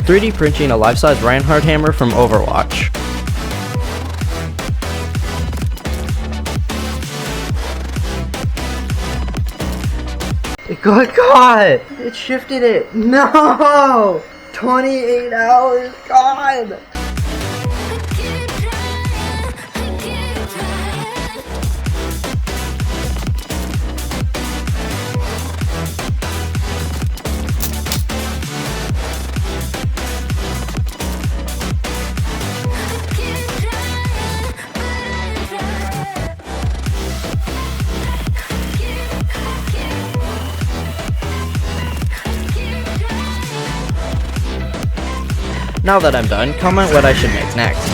3D printing a life-sized Reinhardt hammer from Overwatch. It got caught! It shifted it! No! 28 hours! God! Now that I'm done, comment what I should make next.